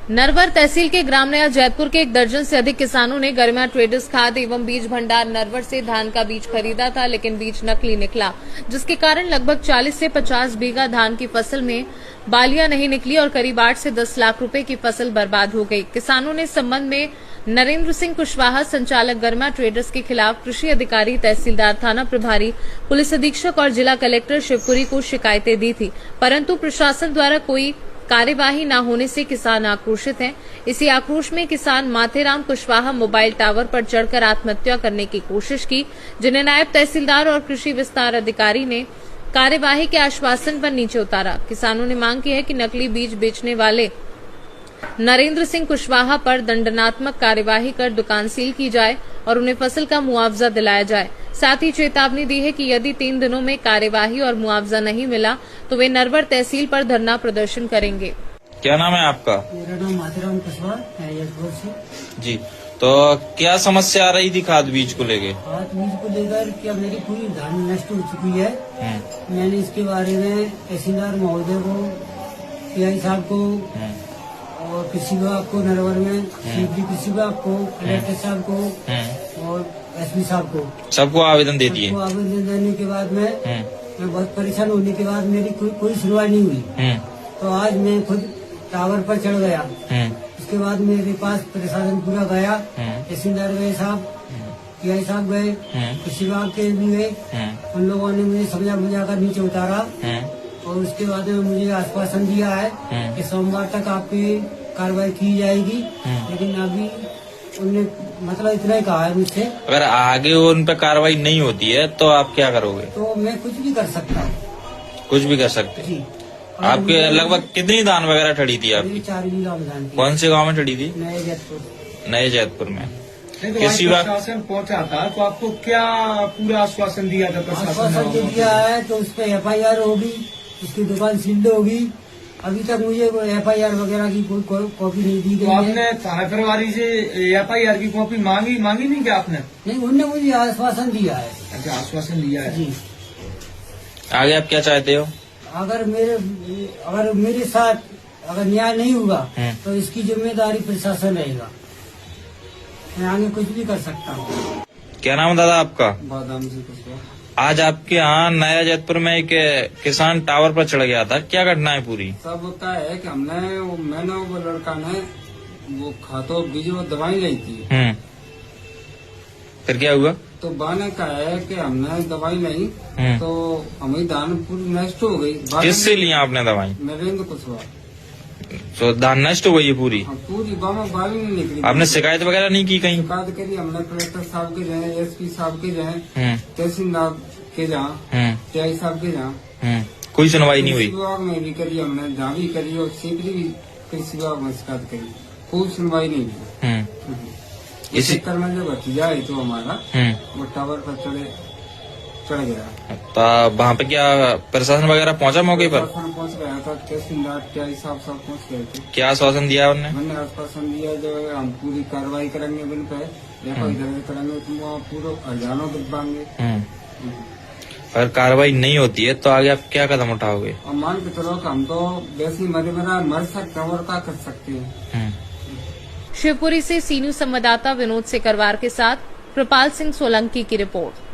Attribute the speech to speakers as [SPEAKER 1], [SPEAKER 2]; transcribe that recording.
[SPEAKER 1] नरवर तहसील के ग्राम नया जैतपुर के 1 दर्जन से अधिक किसानों ने गरिमा ट्रेडर्स खाद एवं बीज भंडार नरवर से धान का बीज खरीदा था, लेकिन बीज नकली निकला, जिसके कारण लगभग 40 से 50 बीघा धान की फसल में बालियां नहीं निकली और करीब 8 से 10 लाख रुपए की फसल बर्बाद हो गई। किसानों ने इस संबंध में नरेंद्र सिंह कुशवाहा, संचालक गरिमा ट्रेडर्स के खिलाफ कृषि अधिकारी, तहसीलदार, थाना प्रभारी, पुलिस अधीक्षक और जिला कलेक्टर शिवपुरी को शिकायतें दी थी, परंतु प्रशासन द्वारा कोई कार्यवाही न होने से किसान आक्रोशित हैं। इसी आक्रोश में किसान माथेराम कुशवाहा मोबाइल टावर पर चढ़कर आत्महत्या करने की कोशिश की, जिन्हें नायब तहसीलदार और कृषि विस्तार अधिकारी ने कार्यवाही के आश्वासन पर नीचे उतारा। किसानों ने मांग की है कि नकली बीज बेचने वाले नरेंद्र सिंह कुशवाहा पर दंडात्मक कार्यवाही कर दुकान सील की जाए और उन्हें फसल का मुआवजा दिलाया जाए। साथ ही चेतावनी दी है कि यदि 3 दिनों में कार्यवाही और मुआवजा नहीं मिला तो वे नरवर तहसील पर धरना प्रदर्शन करेंगे।
[SPEAKER 2] क्या नाम है आपका?
[SPEAKER 3] मेरा नाम माथेराम कुशवाहा है, जैतपुर से।
[SPEAKER 2] जी, तो क्या समस्या आ रही थी खाद बीज को लेके?
[SPEAKER 3] खाद बीज को लेकर क्या मेरी पूरी धान नष्ट हो चुकी है। मैंने इसके बारे में तहसीलदार महोदय को, पीआई साहब को और कृषि विभाग को, नरवर में कृषि विभाग को, कलेक्टर साहब को और एसपी साहब को,
[SPEAKER 2] सबको आवेदन दे दिए।
[SPEAKER 3] आवेदन देने के बाद में मैं बहुत परेशान होने के बाद मेरी कोई सुनवाई नहीं हुई। तो आज मैं खुद टावर पर चढ़ गया। उसके बाद मेरे पास प्रशासन पूरा गया, तहसीलदार गए साहब, पीआई साहब गए, कृषि विभाग के भी गए। उन लोगों ने मुझे समझा बुझा कर नीचे उतारा और उसके बाद में मुझे आश्वासन दिया है कि सोमवार तक आपकी कार्रवाई की जाएगी। लेकिन अभी उन्होंने मतलब इतना ही कहा है मुझसे।
[SPEAKER 2] अगर आगे उन पर कार्रवाई नहीं होती है तो आप क्या करोगे? तो
[SPEAKER 3] मैं कुछ भी कर सकता हूँ।
[SPEAKER 2] कुछ भी कर सकते हैं? आपके लगभग कितनी धान वगैरह ठड़ी थी आपकी?
[SPEAKER 3] 4 बीघा धान।
[SPEAKER 2] कौन से गांव में ठड़ी थी?
[SPEAKER 3] नए
[SPEAKER 2] जैतपुर में।
[SPEAKER 4] किसी प्रशासन पहुंचा था तो आपको क्या पूरा आश्वासन दिया था प्रशासन?
[SPEAKER 3] आश्वासन जो दिया है तो उस पर FIR होगी, उसकी दुकान सील्ड होगी। अभी तक मुझे FIR वगैरह की कोई कॉपी नहीं दी गई।
[SPEAKER 4] तो आपने थाना प्रभारी से FIR की कॉपी मांगी नहीं क्या आपने?
[SPEAKER 3] नहीं, उन्होंने मुझे आश्वासन दिया है।
[SPEAKER 4] अच्छा, आश्वासन दिया है
[SPEAKER 3] जी।
[SPEAKER 2] आगे आप क्या चाहते हो?
[SPEAKER 3] अगर मेरे साथ अगर न्याय नहीं हुआ तो इसकी जिम्मेदारी प्रशासन रहेगा। मैं आगे कुछ भी कर सकता हूँ।
[SPEAKER 2] क्या नाम है दादा आपका?
[SPEAKER 3] बादाम जी कुशवाहा।
[SPEAKER 2] आज आपके यहाँ नया जैतपुर में एक किसान टावर पर चढ़ गया था, क्या घटना है पूरी?
[SPEAKER 5] सब होता है कि मैंने वो लड़का ने वो खातो बीज वो दवाई ली थी।
[SPEAKER 2] फिर क्या हुआ?
[SPEAKER 5] तो बाने का है कि हमने दवाई ली तो हमारी धान पूरी नष्ट हो गई।
[SPEAKER 2] किससे लिया आपने दवाई?
[SPEAKER 5] नरेंद्र कुशवाहा।
[SPEAKER 2] तो धान नष्ट हो गई है पूरी?
[SPEAKER 5] पूरी बाली नहीं निकली।
[SPEAKER 2] आपने शिकायत वगैरह नहीं की कहीं?
[SPEAKER 5] शिकायत करी हमने कलेक्टर साहब के जहाँ, SP साहब के जहाँ, तहसीलदार के जहाँ, पीआई साहब के जहाँ।
[SPEAKER 2] कोई सुनवाई नहीं हुई?
[SPEAKER 5] कृषि विभाग में भी करी हमने, जहाँ भी करी और सीधे भी कृषि विभाग में शिकायत करी, कोई सुनवाई नहीं हुई। इस चक्कर में जो भतीजा है तो हमारा वो टावर पर चढ़ गया।
[SPEAKER 2] तो वहाँ पे क्या प्रशासन वगैरह पहुँचा मौके पर?
[SPEAKER 5] पहुँच गया था, तहसीलदार पीआई साहब सब पहुँच गए थे।
[SPEAKER 2] क्या आश्वासन दिया उन्होंने?
[SPEAKER 5] मैंने आश्वासन दिया जो हम पूरी कार्रवाई करेंगे बिन पे, दर्ज करेंगे तो वहाँ पूरा हजारों दिलवाएंगे।
[SPEAKER 2] अगर कार्रवाई नहीं होती है तो आगे आप क्या कदम उठाओगे?
[SPEAKER 5] और मान के चलो हम तो वैसे मर सकते हैं और क्या कर सकते हैं।
[SPEAKER 1] शिवपुरी से सीनियर संवाददाता विनोद सिकरवार के साथ कृपाल सिंह सोलंकी की रिपोर्ट।